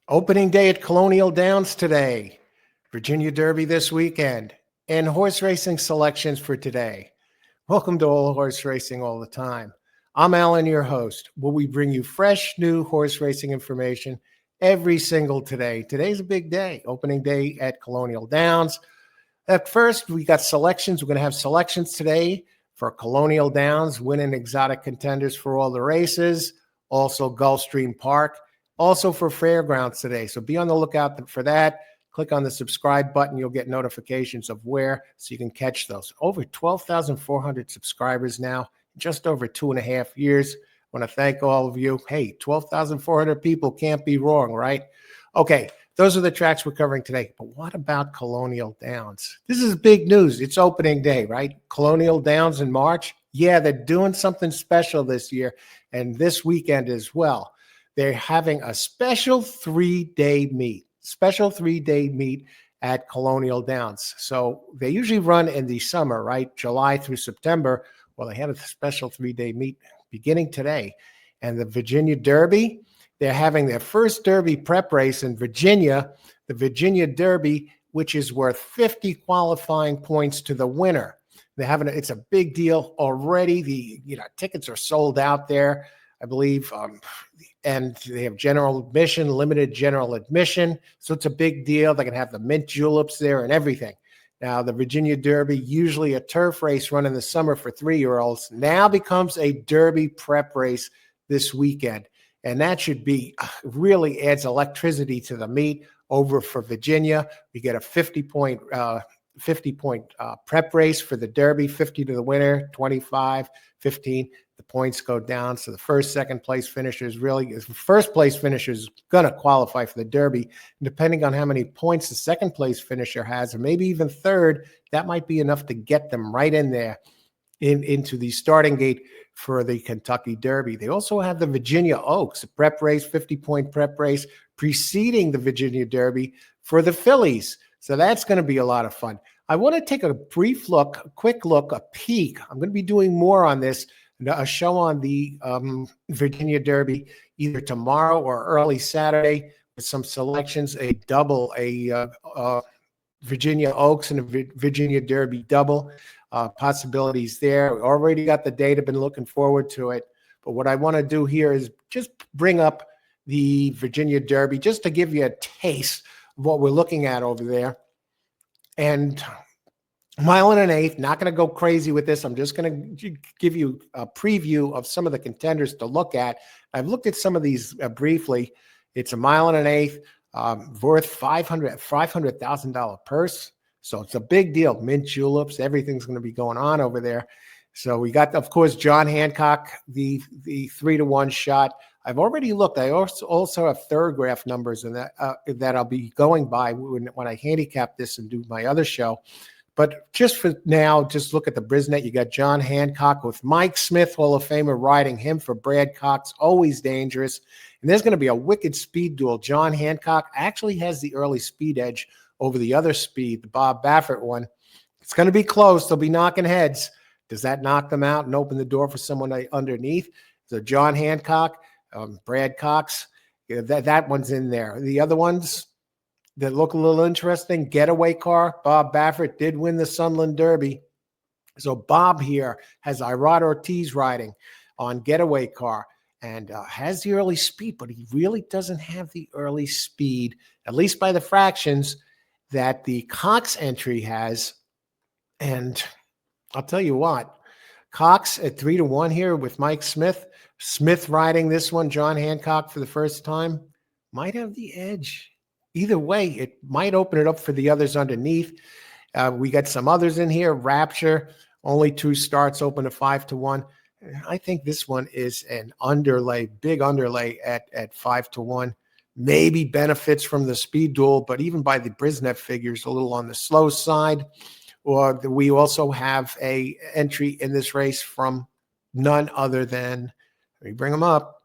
Opening day at Colonial Downs today, Virginia Derby this weekend, and horse racing selections for today. Welcome to All Horse Racing All the Time. I'm Alan, your host, where we bring you fresh, new horse racing information every single today. Today's a big day, opening day at Colonial Downs. At first, we got selections. We're going to have selections today for Colonial Downs, winning exotic contenders for all the races, also Gulfstream Park. Also for fairgrounds today. So be on the lookout for that. Click on the subscribe button. You'll get notifications of where so you can catch those. Over 12,400 subscribers now, just over 2.5 years. I want to thank all of you. Hey, 12,400 people can't be wrong, right? Okay, those are the tracks we're covering today. But what about Colonial Downs? This is big news. It's opening day, right? Colonial Downs in March. Yeah, they're doing something special this year and this weekend as well. They're having a special three-day meet at Colonial Downs. So they usually run in the summer, right? July through September. Well, they had a special three-day meet beginning today. And the Virginia Derby, they're having their first Derby prep race in Virginia, the Virginia Derby, which is worth 50 qualifying points to the winner. They're having it's a big deal already. The tickets are sold out there, I believe. And they have general admission, limited general admission. So it's a big deal. They can have the mint juleps there and everything. Now, the Virginia Derby, usually a turf race run in the summer for 3-year-olds, now becomes a Derby prep race this weekend. And that should be really adds electricity to the meet over for Virginia. We get a 50-point prep race for the Derby, 50 to the winner, 25, 15. The points go down. So the first, second place finishers first place finisher is going to qualify for the Derby. And depending on how many points the second place finisher has, or maybe even third, that might be enough to get them right in there into the starting gate for the Kentucky Derby. They also have the Virginia Oaks, a prep race, 50-point prep race preceding the Virginia Derby for the fillies. So that's going to be a lot of fun. I want to take a quick look, a peek. I'm going to be doing more on this, a show on the Virginia Derby either tomorrow or early Saturday with some selections, a double, a Virginia Oaks and a Virginia Derby double, possibilities there. We already got the data, been looking forward to it. But what I want to do here is just bring up the Virginia Derby just to give you a taste of what we're looking at over there. And mile and an eighth, not going to go crazy with this. I'm just going to give you a preview of some of the contenders to look at. I've looked at some of these briefly. It's a mile and an eighth, worth $500,000 purse. So it's a big deal. Mint juleps, everything's going to be going on over there. So we got, of course, John Hancock, the 3-to-1 shot. I've already looked. I also have Thoroughgraph numbers and that I'll be going by when I handicap this and do my other show. But just for now, just look at the Brisnet. You got John Hancock with Mike Smith, Hall of Famer, riding him for Brad Cox, always dangerous. And there's going to be a wicked speed duel. John Hancock actually has the early speed edge over the other speed, the Bob Baffert one. It's going to be close. They'll be knocking heads. Does that knock them out and open the door for someone underneath? So John Hancock, Brad Cox, that one's in there. The other ones that look a little interesting, Getaway Car. Bob Baffert did win the Sunland Derby. So Bob here has Irad Ortiz riding on Getaway Car and has the early speed, but he really doesn't have the early speed, at least by the fractions, that the Cox entry has. And I'll tell you what, Cox at 3-to-1 here with Mike Smith. Smith riding this one, John Hancock for the first time, might have the edge. Either way, it might open it up for the others underneath. We got some others in here. Rapture, only 2 starts, open to 5-to-1. I think this one is an underlay, big underlay at 5-to-1. Maybe benefits from the speed duel, but even by the Brisnet figures, a little on the slow side. Or we also have a entry in this race from none other than, let me bring them up,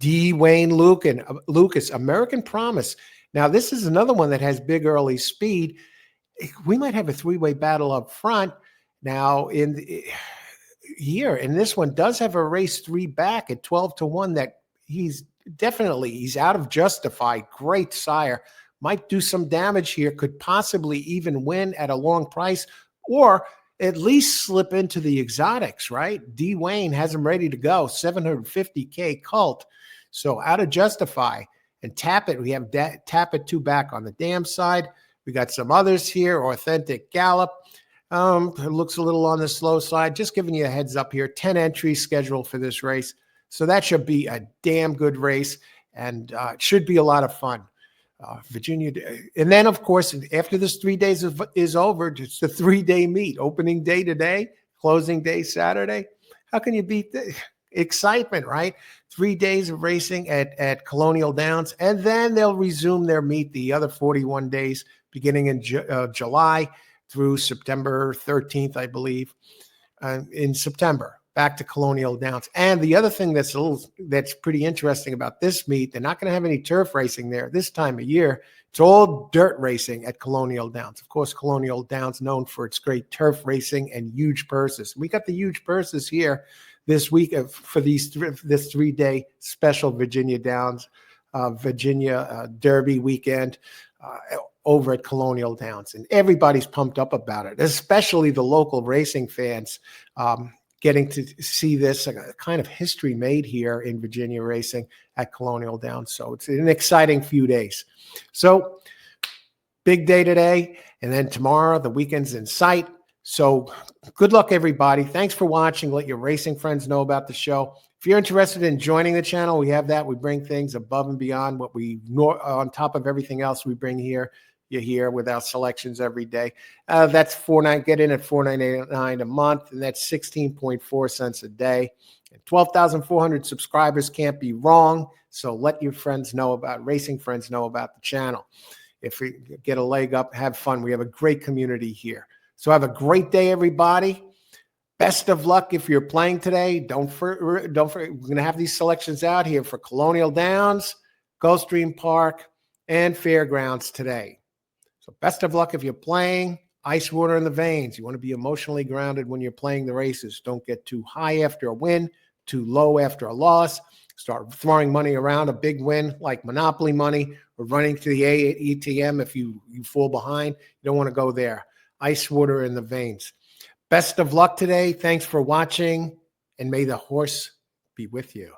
D. Wayne Lucas, American Promise. Now, this is another one that has big early speed. We might have a 3-way battle up front. Now, in this one does have a race 3 back at 12-to-1 that he's definitely, he's out of Justify. Great sire. Might do some damage here. Could possibly even win at a long price, or at least slip into the exotics, right? D. Wayne has him ready to go. 750K cult. So out of Justify and Tap It. We have Tap It 2 back on the dam side. We got some others here. Authentic Gallop. It looks a little on the slow side. Just giving you a heads up here. 10 entries scheduled for this race. So that should be a damn good race, and it should be a lot of fun. Virginia. And then, of course, after this 3 days is over, it's the 3-day meet. Opening day today, closing day Saturday. How can you beat the excitement, right? 3 days of racing at Colonial Downs, and then they'll resume their meet the other 41 days beginning in July through September 13th, I believe, in September. Back to Colonial Downs. And the other thing that's pretty interesting about this meet, they're not going to have any turf racing there this time of year. It's all dirt racing at Colonial Downs. Of course, Colonial Downs known for its great turf racing and huge purses. We got the huge purses here this week for this 3-day special Virginia Downs, Virginia Derby weekend over at Colonial Downs. And everybody's pumped up about it, especially the local racing fans. Getting to see this kind of history made here in Virginia racing at Colonial Downs. So it's an exciting few days. So big day today, and then tomorrow, the weekend's in sight. So good luck, everybody. Thanks for watching. Let your racing friends know about the show. If you're interested in joining the channel, we have that. We bring things above and beyond what on top of everything else we bring here. You're here with our selections every day. That's get in at $4.99 a month, and that's 16.4 cents a day. And 12,400 subscribers can't be wrong. So let your friends know racing friends know about the channel. If we get a leg up, have fun. We have a great community here. So have a great day, everybody. Best of luck if you're playing today. Don't forget, we're going to have these selections out here for Colonial Downs, Gulfstream Park, and Fairgrounds today. So best of luck if you're playing. Ice water in the veins. You want to be emotionally grounded when you're playing the races. Don't get too high after a win, too low after a loss. Start throwing money around. A big win like Monopoly money or running to the ATM if you fall behind. You don't want to go there. Ice water in the veins. Best of luck today. Thanks for watching, and may the horse be with you.